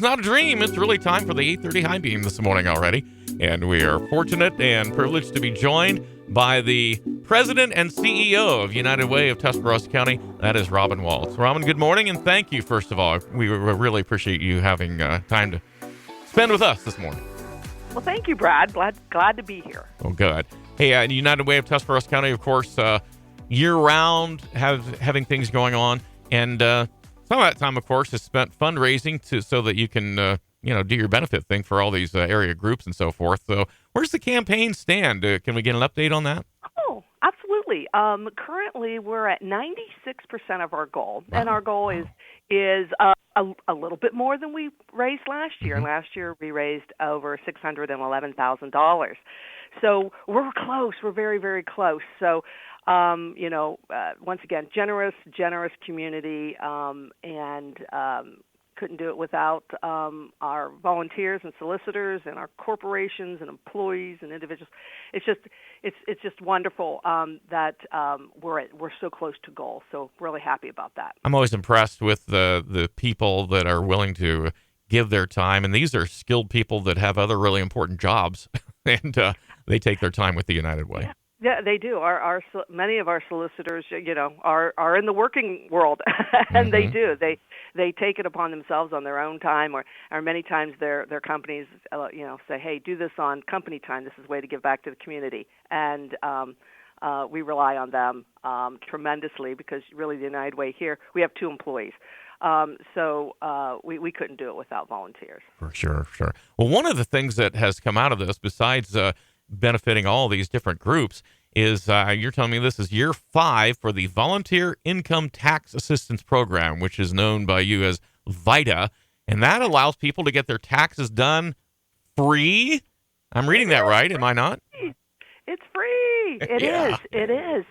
It's not a dream. It's really time for the 8:30 high beam this morning already. And we are fortunate and privileged to be joined by the president and CEO of United Way of Tuscarawas County. That is Robin Waltz. Robin, good morning, and thank you, first of all. We really appreciate you having time to spend with us this morning. Well, thank you, Brad. Glad to be here. Oh, good. Hey, United Way of Tuscarawas County, of course, year-round having things going on. And some of that time, of course, is spent fundraising so that you can, do your benefit thing for all these area groups and so forth. So where's the campaign stand? Can we get an update on that? Oh, absolutely. Currently, we're at 96% of our goal, and our goal is a little bit more than we raised last year. Mm-hmm. Last year, we raised over $611,000. So we're close. We're very, very close. So, once again, generous community, and couldn't do it without our volunteers and solicitors and our corporations and employees and individuals. It's just wonderful that we're so close to goal. So really happy about that. I'm always impressed with the people that are willing to give their time, and these are skilled people that have other really important jobs, and they take their time with the United Way. Yeah. Yeah, they do. Many of our solicitors, are in the working world, and Mm-hmm. they do. They take it upon themselves on their own time, or many times their companies, say, hey, do this on company time. This is a way to give back to the community, and we rely on them tremendously because really the United Way here, we have 2 employees. So we couldn't do it without volunteers. For sure. Well, one of the things that has come out of this, besides benefiting all these different groups, is you're telling me this is year 5 for the Volunteer Income Tax Assistance Program, which is known by you as VITA, and that allows people to get their taxes done free. I'm reading that right, am I not? It's free. It Yeah. is.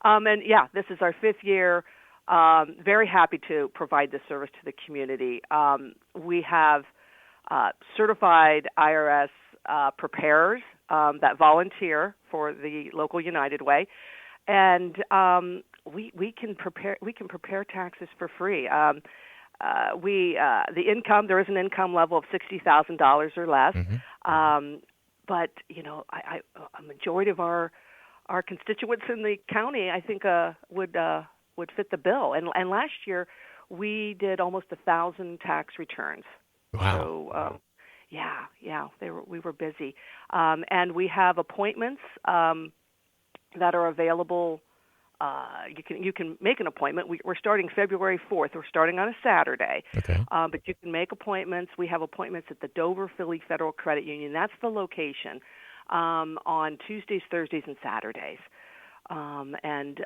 And yeah, this is our 5th year. Very happy to provide this service to the community. We have certified IRS preparers that volunteer for the local United Way, and we can prepare taxes for free. The income, there is an income level of $60,000 or less. Mm-hmm. But a majority of our constituents in the county, I think, would fit the bill. And last year we did almost 1,000 tax returns. Wow. So we were busy, and we have appointments that are available. You can make an appointment. We're starting February 4th. We're starting on a Saturday. Okay. But you can make appointments. We have appointments at the Dover Philly Federal Credit Union. That's the location, on Tuesdays, Thursdays, and Saturdays. And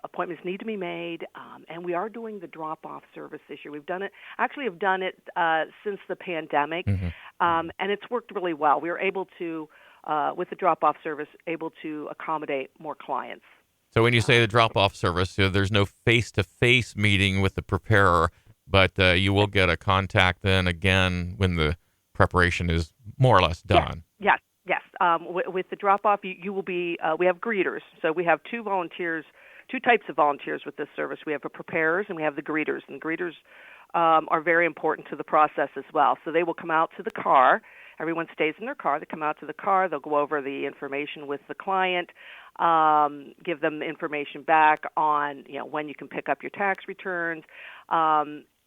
appointments need to be made. And we are doing the drop-off service this year. We've done it since the pandemic, Mm-hmm. and it's worked really well. We were able to, with the drop-off service, able to accommodate more clients. So when you say the drop-off service, there's no face-to-face meeting with the preparer, but you will get a contact then again when the preparation is more or less done. Yes. With the drop-off, you will be. We have greeters, so we have 2 types of volunteers with this service. We have the preparers and we have the greeters, and the greeters are very important to the process as well. So they will come out to the car. Everyone stays in their car. They come out to the car. They'll go over the information with the client, give them information back on when you can pick up your tax returns.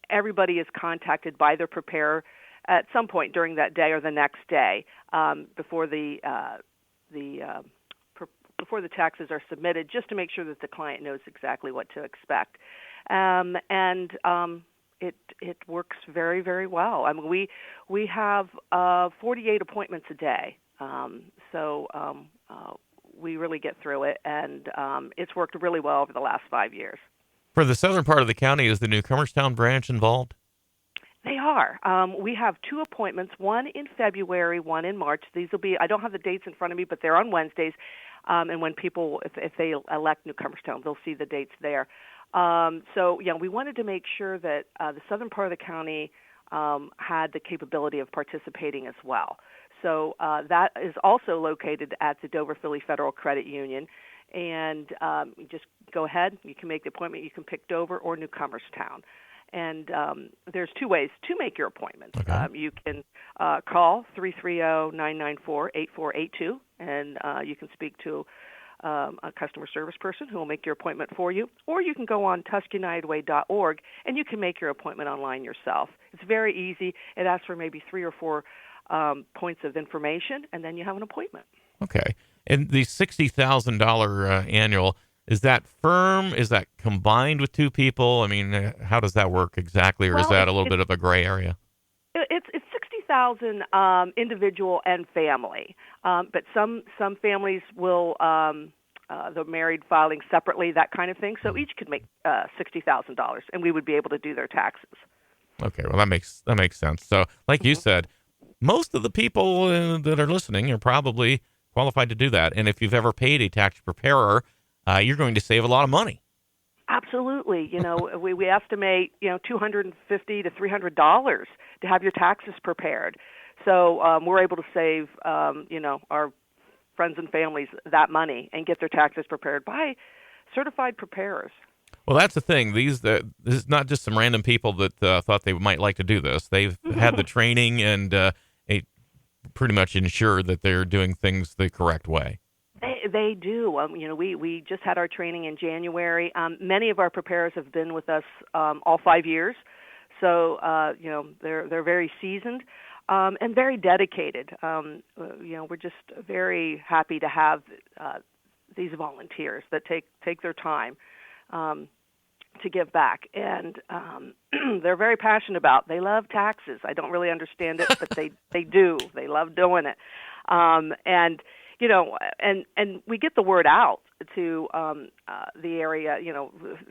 Everybody is contacted by their preparer at some point during that day or the next day before the taxes are submitted, just to make sure that the client knows exactly what to expect. It works very, very well. I mean, we have 48 appointments a day, so we really get through it, and it's worked really well over the last 5 years. For the southern part of the county, is the New Comerstown branch involved? They are. We have 2 appointments, one in February, one in March. These will be, I don't have the dates in front of me, but they're on Wednesdays. And when people, if they elect New Comerstown, they'll see the dates there. We wanted to make sure that the southern part of the county had the capability of participating as well. So that is also located at the Dover Philly Federal Credit Union. And you just go ahead. You can make the appointment. You can pick Dover or New Comerstown. And there's two ways to make your appointment. Okay. You can call 330-994-8482, and you can speak to a customer service person who will make your appointment for you. Or you can go on TuskUnitedWay.org, and you can make your appointment online yourself. It's very easy. It asks for maybe 3 or 4 points of information, and then you have an appointment. Okay. And the $60,000 annual, is that firm? Is that combined with 2 people? I mean, how does that work exactly, or is that a little bit of a gray area? It's 60,000 individual and family, but some families will the married filing separately, that kind of thing. So each could make $60,000, and we would be able to do their taxes. Okay, well that makes sense. So, like you said, most of the people that are listening are probably qualified to do that. And if you've ever paid a tax preparer, you're going to save a lot of money. Absolutely. We estimate, $250 to $300 to have your taxes prepared. So we're able to save, our friends and families that money and get their taxes prepared by certified preparers. Well, that's the thing. This is not just some random people that thought they might like to do this. They've had the training and pretty much ensure that they're doing things the correct way. They do. We just had our training in January. Many of our preparers have been with us all 5 years, so they're very seasoned and very dedicated. We're just very happy to have these volunteers that take their time to give back, and they're very passionate about. They love taxes. I don't really understand it, but they do. They love doing it, and we get the word out to the area,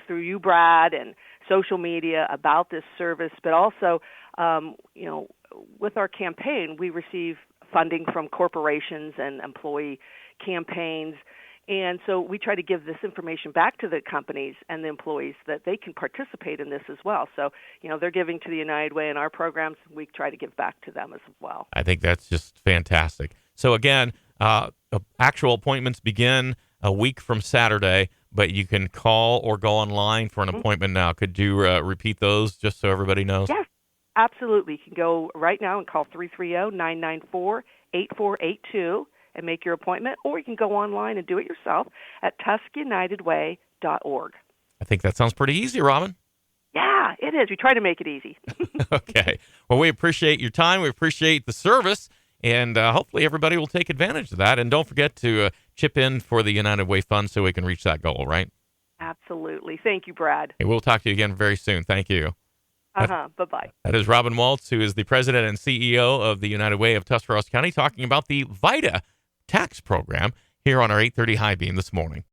through you, Brad, and social media about this service. But also, with our campaign, we receive funding from corporations and employee campaigns. And so we try to give this information back to the companies and the employees that they can participate in this as well. So, they're giving to the United Way in our programs. We try to give back to them as well. I think that's just fantastic. So again, actual appointments begin a week from Saturday, but you can call or go online for an appointment now. Could you repeat those just so everybody knows? Yes, absolutely. You can go right now and call 330-994-8482 and make your appointment, or you can go online and do it yourself at TuskUnitedWay.org. I think that sounds pretty easy, Robin. Yeah, it is. We try to make it easy. Okay. Well, we appreciate your time. We appreciate the service. And hopefully everybody will take advantage of that. And don't forget to chip in for the United Way Fund so we can reach that goal, right? Absolutely. Thank you, Brad. Hey, we'll talk to you again very soon. Thank you. Bye-bye. That is Robin Waltz, who is the president and CEO of the United Way of Tuscarawas County, talking about the VITA tax program here on our 830 High Beam this morning.